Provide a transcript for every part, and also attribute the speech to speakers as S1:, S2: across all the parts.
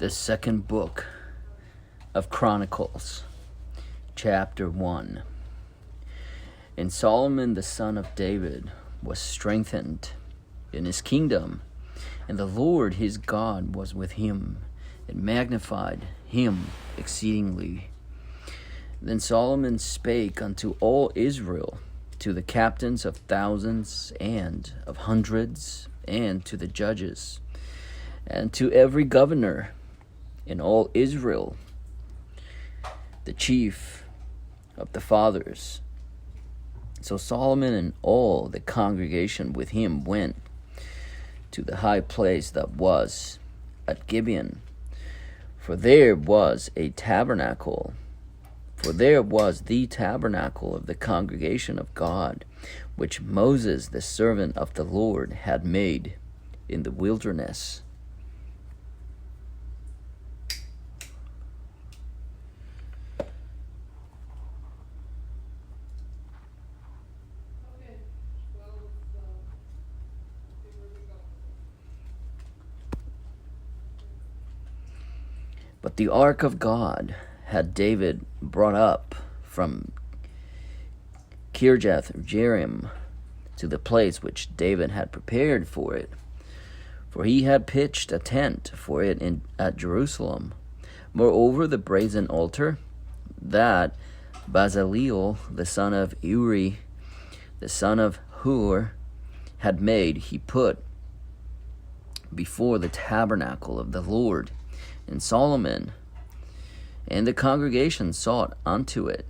S1: The second book of Chronicles, chapter 1. And Solomon the son of David was strengthened in his kingdom, and the Lord his God was with him, and magnified him exceedingly. Then Solomon spake unto all Israel, to the captains of thousands and of hundreds, and to the judges, and to every governor in all Israel, the chief of the fathers. So Solomon and all the congregation with him went to the high place that was at Gibeon, for there was a tabernacle, for there was the tabernacle of the congregation of God, which Moses the servant of the Lord had made in the wilderness. But the ark of God had David brought up from Kirjath-jearim to the place which David had prepared for it. For he had pitched a tent for it at Jerusalem. Moreover, the brazen altar that Bezaleel the son of Uri, the son of Hur, had made, he put before the tabernacle of the Lord. And Solomon and the congregation sought unto it.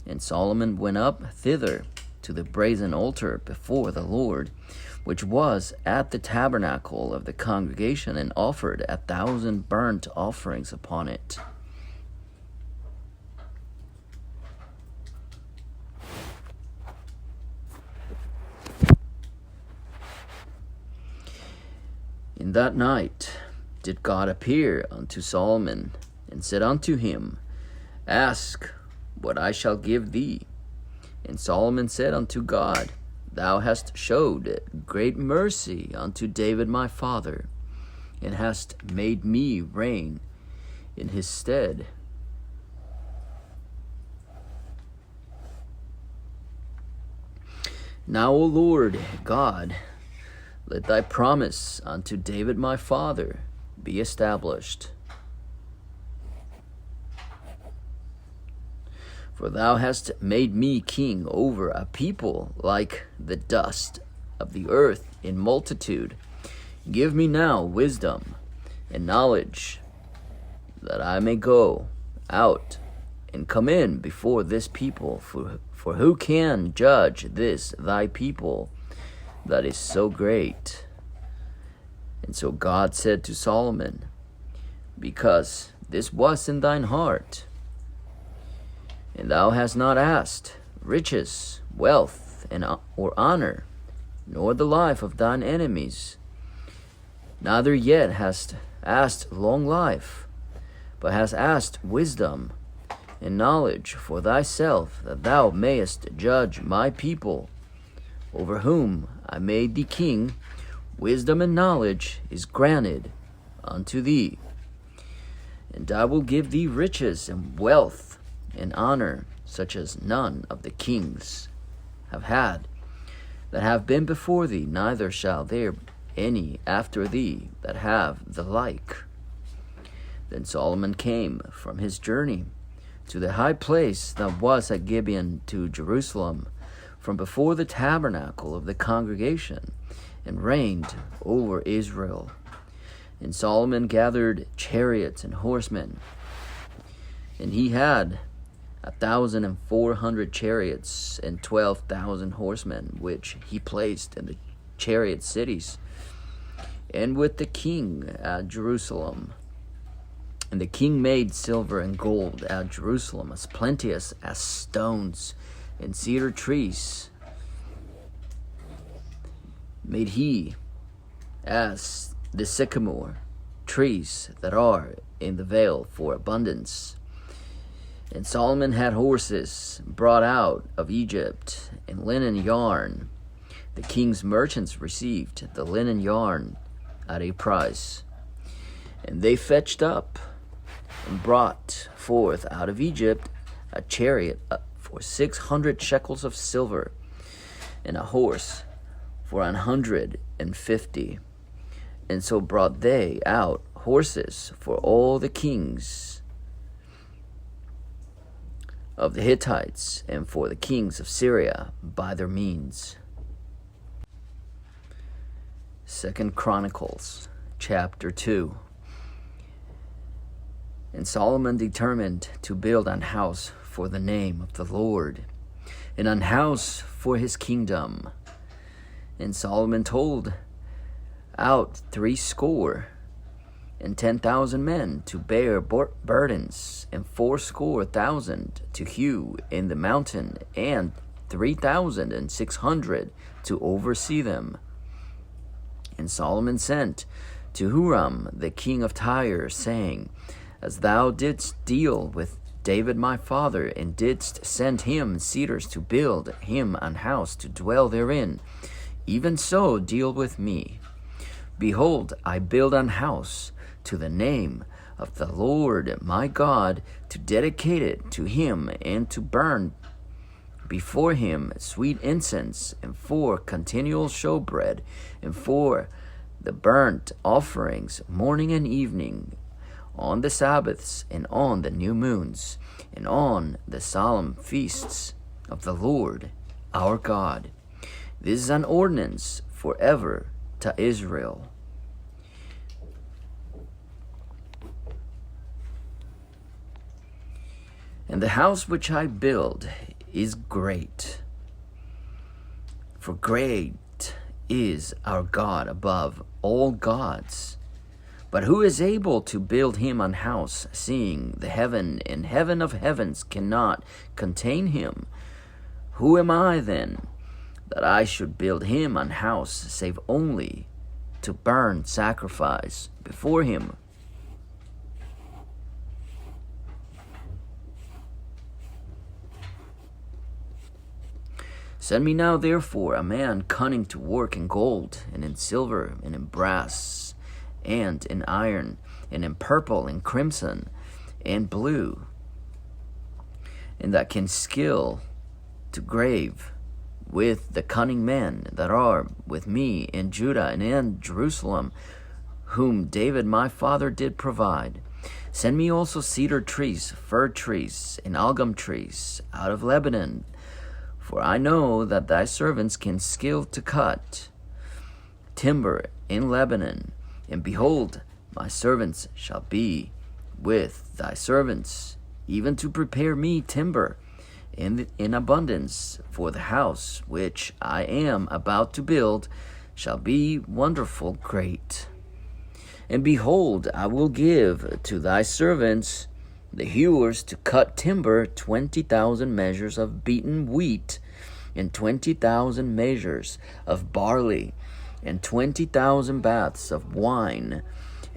S1: And Solomon went up thither to the brazen altar before the Lord, which was at the tabernacle of the congregation, and offered 1,000 burnt offerings upon it. In that night did God appear unto Solomon, and said unto him, Ask what I shall give thee. And Solomon said unto God, Thou hast showed great mercy unto David my father, and hast made me reign in his stead. Now, O Lord God, let thy promise unto David my father be established. For thou hast made me king over a people like the dust of the earth in multitude. Give me now wisdom and knowledge, that I may go out and come in before this people. For who can judge this thy people that is so great? And so God said to Solomon, Because this was in thine heart, and thou hast not asked riches, wealth, or honor, nor the life of thine enemies, neither yet hast asked long life, but hast asked wisdom and knowledge for thyself, that thou mayest judge my people, over whom I made thee king. Wisdom and knowledge is granted unto thee. And I will give thee riches and wealth and honor, such as none of the kings have had that have been before thee, neither shall there any after thee that have the like. Then Solomon came from his journey to the high place that was at Gibeon to Jerusalem, from before the tabernacle of the congregation, and reigned over Israel. And Solomon gathered chariots and horsemen, and he had 1,400 chariots and 12,000 horsemen, which he placed in the chariot cities, and with the king at Jerusalem. And the king made silver and gold at Jerusalem as plenteous as stones and cedar trees. Made he as the sycamore trees that are in the vale for abundance. And Solomon had horses brought out of Egypt, and linen yarn. The king's merchants received the linen yarn at a price. And they fetched up and brought forth out of Egypt a chariot for 600 shekels of silver, and a horse for 150. And so brought they out horses for all the kings of the Hittites and for the kings of Syria by their means. 2 Chronicles chapter 2. And Solomon determined to build an house for the name of the Lord, and an house for his kingdom. And Solomon told out 70,000 men to bear burdens, and 80,000 to hew in the mountain, and 3,600 to oversee them. And Solomon sent to Huram the king of Tyre, saying, As thou didst deal with David my father, and didst send him cedars to build him an house to dwell therein, even so deal with me. Behold, I build an house to the name of the Lord my God, to dedicate it to him, and to burn before him sweet incense, and for continual showbread, and for the burnt offerings morning and evening, on the Sabbaths, and on the new moons, and on the solemn feasts of the Lord our God. This is an ordinance forever to Israel. And the house which I build is great, for great is our God above all gods. But who is able to build him an house, seeing the heaven and heaven of heavens cannot contain him? Who am I then, that I should build him an house, save only to burn sacrifice before him? Send me now, therefore, a man cunning to work in gold, and in silver, and in brass, and in iron, and in purple, and crimson, and blue, and that can skill to grave with the cunning men that are with me in Judah and in Jerusalem, whom David my father did provide. Send me also cedar trees, fir trees, and algum trees out of Lebanon, for I know that thy servants can skill to cut timber in Lebanon. And behold, my servants shall be with thy servants, even to prepare me timber in abundance, for the house which I am about to build shall be wonderful great. And behold, I will give to thy servants the hewers to cut timber 20,000 measures of beaten wheat, and 20,000 measures of barley, and 20,000 baths of wine,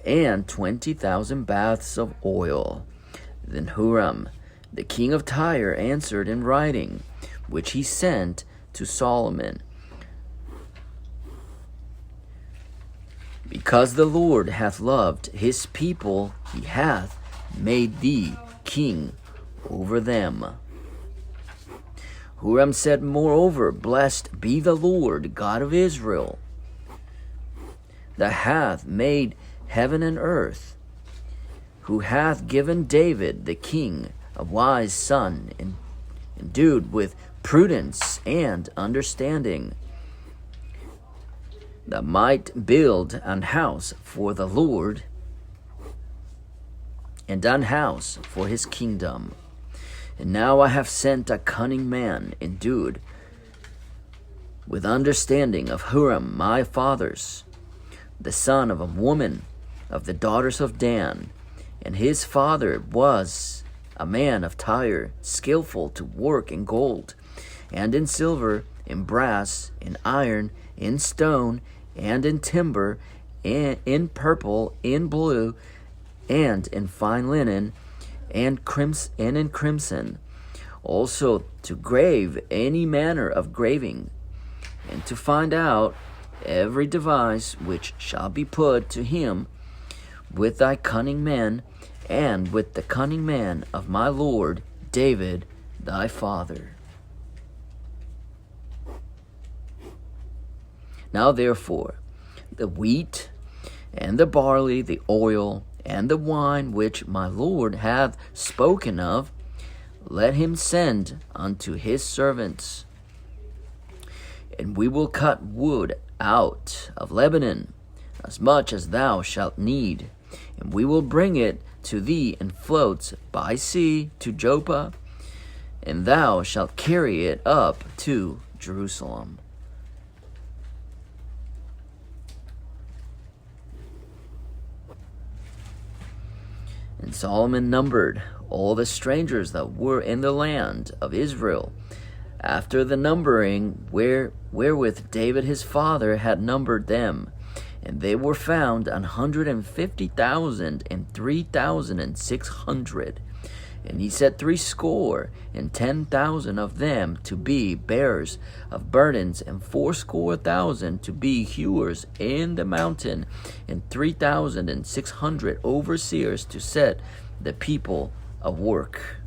S1: and 20,000 baths of oil. Then Huram the king of Tyre answered in writing, which he sent to Solomon, Because the Lord hath loved his people, he hath made thee king over them. Huram said moreover, Blessed be the Lord God of Israel, that hath made heaven and earth, who hath given David the king a wise son, endued with prudence and understanding, that might build an house for the Lord, and an house for his kingdom. And now I have sent a cunning man, endued with understanding of Huram my fathers, the son of a woman of the daughters of Dan, and his father was a man of Tyre, skillful to work in gold, and in silver, in brass, in iron, in stone, and in timber, and in purple, in blue, and in fine linen, and in crimson, also to grave any manner of graving, and to find out every device which shall be put to him with thy cunning men, and with the cunning man of my lord David thy father. Now therefore, the wheat, and the barley, the oil, and the wine which my Lord hath spoken of, let him send unto his servants. And we will cut wood out of Lebanon, as much as thou shalt need, and we will bring it to thee in floats by sea to Joppa, and thou shalt carry it up to Jerusalem. And Solomon numbered all the strangers that were in the land of Israel, after the numbering wherewith David his father had numbered them. And they were found 150,000 and 3,600. And he set 70,000 of them to be bearers of burdens, and 80,000 to be hewers in the mountain, and 3,600 overseers to set the people of work.